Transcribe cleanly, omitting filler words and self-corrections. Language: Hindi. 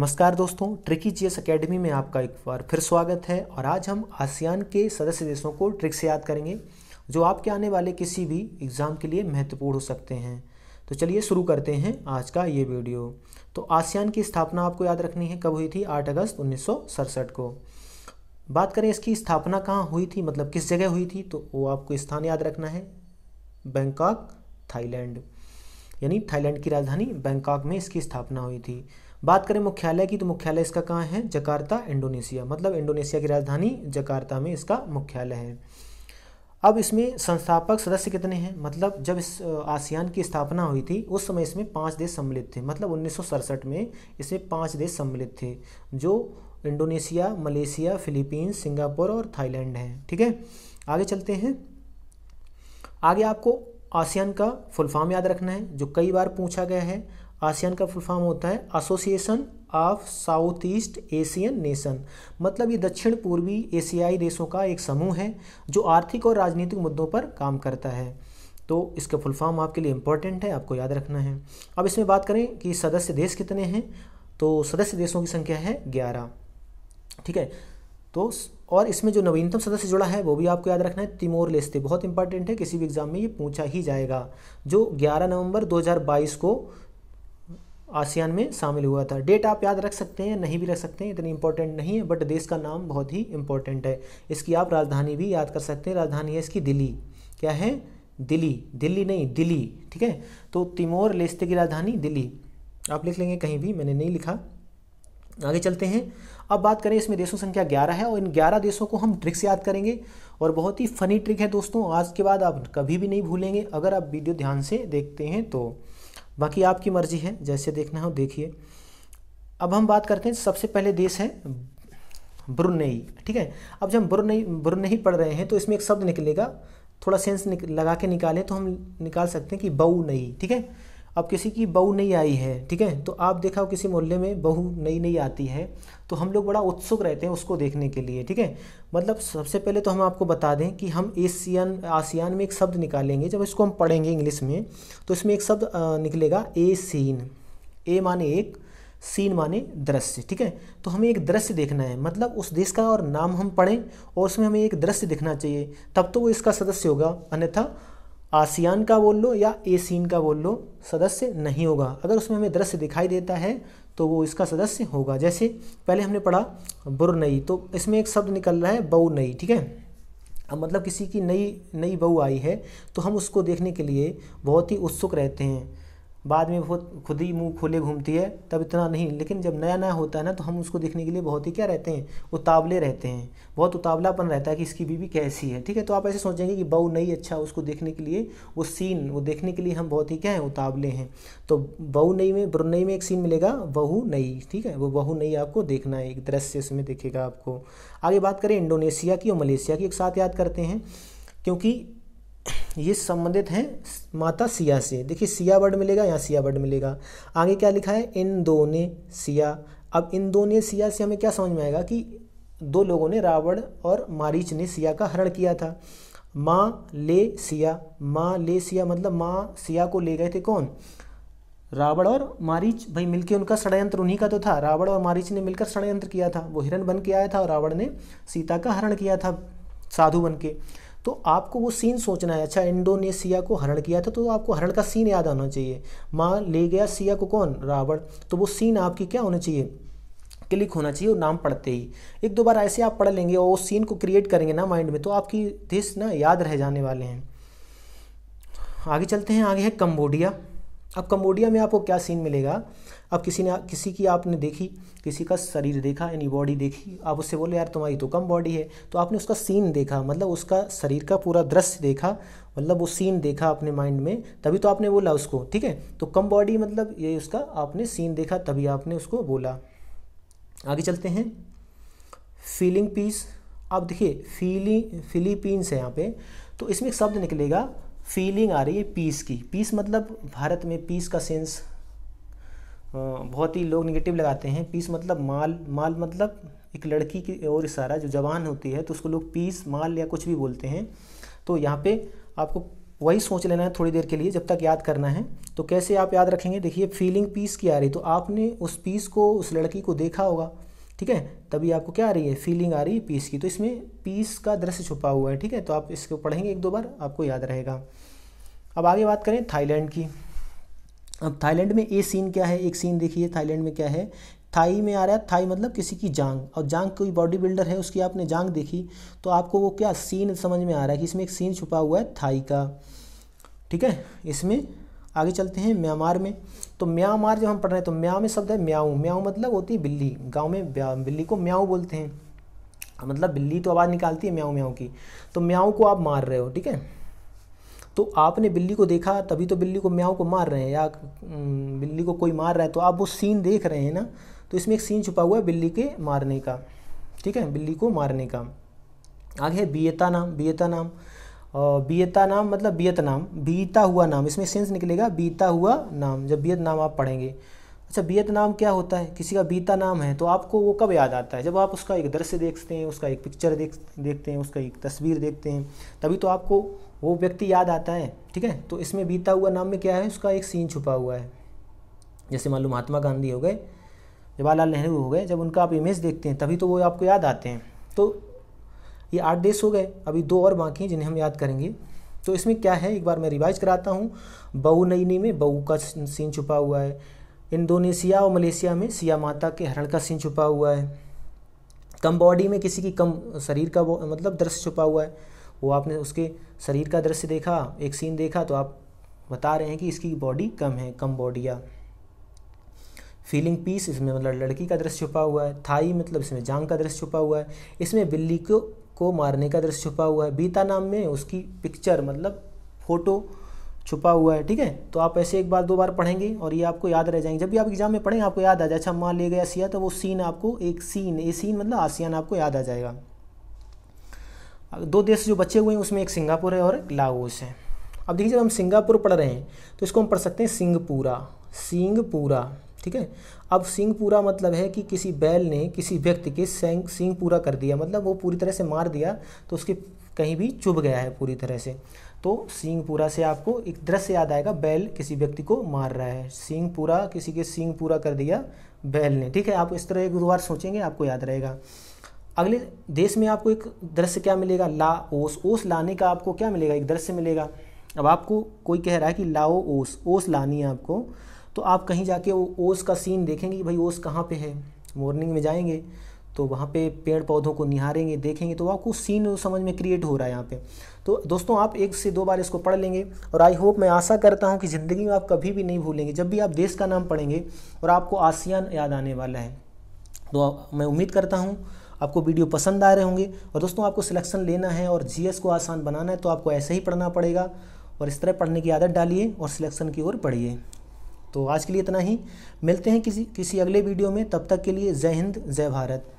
नमस्कार दोस्तों, ट्रिकी जीएस एकेडमी में आपका एक बार फिर स्वागत है। और आज हम आसियान के सदस्य देशों को ट्रिक से याद करेंगे जो आपके आने वाले किसी भी एग्ज़ाम के लिए महत्वपूर्ण हो सकते हैं। तो चलिए शुरू करते हैं आज का ये वीडियो। तो आसियान की स्थापना आपको याद रखनी है, कब हुई थी? 8 अगस्त 1967 को। बात करें इसकी स्थापना कहाँ हुई थी, मतलब किस जगह हुई थी, तो वो आपको स्थान याद रखना है, बैंकॉक, थाईलैंड। यानी थाईलैंड की राजधानी बैंकॉक में इसकी स्थापना हुई थी। बात करें मुख्यालय की, तो मुख्यालय इसका कहाँ है? Jakarta, Indonesia. मतलब इंडोनेशिया की राजधानी जकार्ता में इसका मुख्यालय है। अब इसमें संस्थापक सदस्य कितने हैं? मतलब जब इस आसियान की स्थापना हुई थी उस समय इसमें 5 देश सम्मिलित थे। मतलब 1967 में इसमें 5 देश सम्मिलित थे जो इंडोनेशिया, मलेशिया, फिलीपींस, सिंगापुर और थाईलैंड हैं। ठीक है, आगे चलते हैं। आगे आपको आसियान का फुल फॉर्म याद रखना है जो कई बार पूछा गया है। आसियान का फुल फॉर्म होता है association of south east Asian nation. मतलब ये दक्षिण पूर्वी एशियाई देशों का एक समूह है जो आर्थिक और राजनीतिक मुद्दों पर काम करता है। तो इसका फुल फॉर्म आपके लिए इंपॉर्टेंट है, आपको याद रखना है। अब इसमें बात करें कि सदस्य देश कितने हैं, तो सदस्य देशों की संख्या है 11। ठीक है, तो और इसमें जो नवीनतम सदस्य जुड़ा है वो भी आपको याद रखना है, तिमोर लेस्ते। बहुत इंपॉर्टेंट है, किसी भी एग्जाम में ये पूछा ही जाएगा, जो 11 नवंबर 2022 को आसियान में शामिल हुआ था। डेट आप याद रख सकते हैं, नहीं भी रख सकते हैं, इतनी इंपॉर्टेंट नहीं है, बट देश का नाम बहुत ही इंपॉर्टेंट है। इसकी आप राजधानी भी याद कर सकते हैं, राजधानी है इसकी दिल्ली। क्या है? दिल्ली, दिल्ली नहीं दिल्ली। ठीक है, तो तिमोर लेस्ते की राजधानी दिल्ली, आप लिख लेंगे कहीं भी, मैंने नहीं लिखा। आगे चलते हैं। अब बात करें, इसमें देशों संख्या 11 है और इन 11 देशों को हम ट्रिक से याद करेंगे। और बहुत ही फनी ट्रिक है दोस्तों, आज के बाद आप कभी भी नहीं भूलेंगे अगर आप वीडियो ध्यान से देखते हैं तो। बाकी आपकी मर्जी है, जैसे देखना हो देखिए। अब हम बात करते हैं, सबसे पहले देश है ब्रुनेई। ठीक है, अब जब हम ब्रुनेई पढ़ रहे हैं तो इसमें एक शब्द निकलेगा, थोड़ा सेंस लगा के निकालें तो हम निकाल सकते हैं कि बहू नई। ठीक है, अब किसी की बहू नहीं आई है, ठीक है, तो आप देखा हो किसी मोहल्ले में बहू नई नहीं आती है तो हम लोग बड़ा उत्सुक रहते हैं उसको देखने के लिए। ठीक है, मतलब सबसे पहले तो हम आपको बता दें कि हम आसियान में एक शब्द निकालेंगे, जब इसको हम पढ़ेंगे इंग्लिश में तो इसमें एक शब्द निकलेगा ए सीन। ए माने एक, सीन माने दृश्य। ठीक है, तो हमें एक दृश्य देखना है, मतलब उस देश का और नाम हम पढ़ें और उसमें हमें एक दृश्य दिखना चाहिए, तब तो वो इसका सदस्य होगा। अन्यथा आसियान का बोल लो या एसीन का बोल लो, सदस्य नहीं होगा। अगर उसमें हमें दृश्य दिखाई देता है तो वो इसका सदस्य होगा। जैसे पहले हमने पढ़ा ब्रुनेई, तो इसमें एक शब्द निकल रहा है बहू नई। ठीक है, अब मतलब किसी की नई बहू आई है तो हम उसको देखने के लिए बहुत ही उत्सुक रहते हैं। बाद में बहुत खुद ही मुंह खोले घूमती है तब इतना नहीं, लेकिन जब नया नया होता है ना तो हम उसको देखने के लिए बहुत ही क्या रहते हैं, उतावले रहते हैं, बहुत उतावलापन रहता है कि इसकी बीवी कैसी है। ठीक है, तो आप ऐसे सोचेंगे कि बहू नहीं, अच्छा उसको देखने के लिए वो सीन वो देखने के लिए हम बहुत ही क्या है, उतावले हैं। तो बहू नई में, ब्रुनेई में एक सीन मिलेगा बहू नई। ठीक है, वो बहू नई आपको देखना है, एक दृश्य इसमें दिखेगा आपको। आगे बात करें इंडोनेशिया की और मलेशिया की, एक साथ याद करते हैं क्योंकि ये संबंधित हैं माता सिया से। देखिए सिया वर्ड मिलेगा, यहाँ सिया वर्ड मिलेगा। आगे क्या लिखा है? इंडोनेशिया। अब इंडोनेशिया से हमें क्या समझ में आएगा कि दो लोगों ने, रावण और मारीच ने सिया का हरण किया था। माँ ले सिया मतलब माँ सिया को ले गए थे कौन? रावण और मारीच भाई मिलके, उनका षड्यंत्र उन्हीं का तो था। रावण और मारीच ने मिलकर षड्यंत्र किया था, वो हिरण बन के आया था और रावण ने सीता का हरण किया था साधु बन के। तो आपको वो सीन सोचना है। अच्छा, इंडोनेशिया को हरण किया था तो आपको हरण का सीन याद आना चाहिए। माँ ले गया सिया को कौन? रावण। तो वो सीन आपकी क्या होना चाहिए, क्लिक होना चाहिए, वो नाम पढ़ते ही। एक दो बार ऐसे आप पढ़ लेंगे और उस सीन को क्रिएट करेंगे ना माइंड में, तो आपकी देश ना याद रह जाने वाले हैं। आगे चलते हैं, आगे है कंबोडिया। अब कंबोडिया में आपको क्या सीन मिलेगा? अब किसी की आपने देखी, किसी का शरीर देखा यानी बॉडी देखी, आप उससे बोले यार तुम्हारी तो कम बॉडी है, तो आपने उसका सीन देखा, मतलब उसका शरीर का पूरा दृश्य देखा, मतलब वो सीन देखा अपने माइंड में, तभी तो आपने बोला उसको। ठीक है, तो कम बॉडी मतलब ये उसका आपने सीन देखा तभी आपने उसको बोला। आगे चलते हैं, फीलिंग पीस। अब देखिए फिलीपींस है यहाँ पे, तो इसमें एक शब्द निकलेगा, फीलिंग आ रही है पीस की। पीस मतलब भारत में पीस का सेंस बहुत ही लोग निगेटिव लगाते हैं। पीस मतलब माल मतलब एक लड़की की ओर इशारा, जो जवान होती है तो उसको लोग पीस, माल या कुछ भी बोलते हैं। तो यहाँ पे आपको वही सोच लेना है थोड़ी देर के लिए जब तक याद करना है। तो कैसे आप याद रखेंगे, देखिए फीलिंग पीस की आ रही, तो आपने उस पीस को, उस लड़की को देखा होगा, ठीक है, तभी आपको क्या आ रही है, फीलिंग आ रही है पीस की। तो इसमें पीस का दृश्य छुपा हुआ है, ठीक है। तो आप इसको पढ़ेंगे 1-2 बार, आपको याद रहेगा। अब आगे बात करें थाईलैंड की। अब थाईलैंड में ये सीन क्या है, एक सीन देखिए थाईलैंड में क्या है, थाई में आ रहा है, थाई मतलब किसी की जांग, और जांग कोई बॉडी बिल्डर है उसकी आपने जांग देखी, तो आपको वो क्या सीन समझ में आ रहा है कि इसमें एक सीन छुपा हुआ है थाई का, ठीक है। इसमें आगे चलते हैं म्यांमार में। तो म्यांमार जब हम पढ़ रहे हैं तो म्याँ में शब्द है म्याऊँ, म्याऊँ मतलब होती है बिल्ली, गाँव में बिल्ली को म्याऊँ बोलते हैं, मतलब बिल्ली तो आवाज़ निकालती है म्याऊँ म्याऊँ की, तो म्याऊँ को आप मार रहे हो, ठीक है। तो आपने बिल्ली को देखा तभी तो बिल्ली को म्याऊँ को मार रहे हैं, या बिल्ली को कोई मार रहा है तो आप वो सीन देख रहे हैं ना, तो इसमें एक सीन छुपा हुआ है बिल्ली के मारने का, ठीक है, बिल्ली को मारने का। आगे है वियतनाम, वियतनाम, वियतनाम मतलब वियतनाम, बीता हुआ नाम, इसमें सेंस निकलेगा बीता हुआ नाम, जब वियतनाम आप पढ़ेंगे। अच्छा वियतनाम क्या होता है, किसी का बीता नाम है तो आपको वो कब याद आता है, जब आप उसका एक दृश्य देखते हैं, उसका एक पिक्चर देखते हैं, उसका एक तस्वीर देखते हैं, तभी तो आपको वो व्यक्ति याद आता है, ठीक है। तो इसमें बीता हुआ नाम में क्या है, उसका एक सीन छुपा हुआ है। जैसे मान लो महात्मा गांधी हो गए, जवाहरलाल नेहरू हो गए, जब उनका आप इमेज देखते हैं तभी तो वो आपको याद आते हैं। तो ये 8 देश हो गए, अभी 2 और बाकी हैं जिन्हें हम याद करेंगे। तो इसमें क्या है, एक बार मैं रिवाइज कराता हूँ। बहुनयनी में बहू का सीन छुपा हुआ है, इंडोनेशिया और मलेशिया में सिया माता के हरण का सीन छुपा हुआ है, कंबोडी में किसी की कम शरीर का वो मतलब दृश्य छुपा हुआ है, वो आपने उसके शरीर का दृश्य देखा, एक सीन देखा, तो आप बता रहे हैं कि इसकी बॉडी कम है, कंबोडिया। फीलिंग पीस, इसमें मतलब लड़की का दृश्य छुपा हुआ है। थाई मतलब इसमें जांग का दृश्य छुपा हुआ है, इसमें बिल्ली को मारने का दृश्य छुपा हुआ है। बीता नाम में उसकी पिक्चर मतलब फोटो छुपा हुआ है, ठीक है। तो आप ऐसे 1 बार 2 बार पढ़ेंगे और ये आपको याद रह जाएंगे, जब भी आप एग्जाम में पढ़ेंगे आपको याद आ जाए। अच्छा मान ले गया सिया, तो वो सीन आपको एक सीन, ये सीन मतलब आसियान आपको याद आ जाएगा। 2 देश जो बचे हुए हैं उसमें एक सिंगापुर है और एक लाओस है। अब देखिए जब हम सिंगापुर पढ़ रहे हैं तो इसको हम पढ़ सकते हैं सिंगपूरा, सिंगपूरा, ठीक है। अब सिंगपूरा मतलब है कि किसी बैल ने किसी व्यक्ति के सींग पूरा कर दिया, मतलब वो पूरी तरह से मार दिया, तो उसके कहीं भी चुभ गया है पूरी तरह से। तो सिंगपूरा से आपको एक दृश्य याद आएगा, बैल किसी व्यक्ति को मार रहा है, सिंगपूरा, किसी के सींग पूरा कर दिया बैल ने, ठीक है। आप इस तरह 1-2 बार सोचेंगे, आपको याद रहेगा। अगले देश में आपको एक दृश्य क्या मिलेगा, लाओस, ओस लाने का आपको क्या मिलेगा, एक दृश्य मिलेगा। अब आपको कोई कह रहा है कि लाओ ओस, ओस लानी है आपको, तो आप कहीं जाके वो ओस का सीन देखेंगे कि भाई ओस कहाँ पे है। मॉर्निंग में जाएंगे तो वहाँ पे पेड़ पौधों को निहारेंगे, देखेंगे, तो आपको सीन समझ में क्रिएट हो रहा है यहाँ पे। तो दोस्तों आप 1 से 2 बार इसको पढ़ लेंगे, और आई होप, मैं आशा करता हूँ कि ज़िंदगी में आप कभी भी नहीं भूलेंगे जब भी आप देश का नाम पढ़ेंगे और आपको आसियान याद आने वाला है। तो मैं उम्मीद करता हूँ आपको वीडियो पसंद आ रहे होंगे। और दोस्तों आपको सिलेक्शन लेना है और जीएस को आसान बनाना है तो आपको ऐसे ही पढ़ना पड़ेगा, और इस तरह पढ़ने की आदत डालिए और सिलेक्शन की ओर बढ़िए। तो आज के लिए इतना ही, मिलते हैं किसी अगले वीडियो में, तब तक के लिए जय हिंद, जय भारत।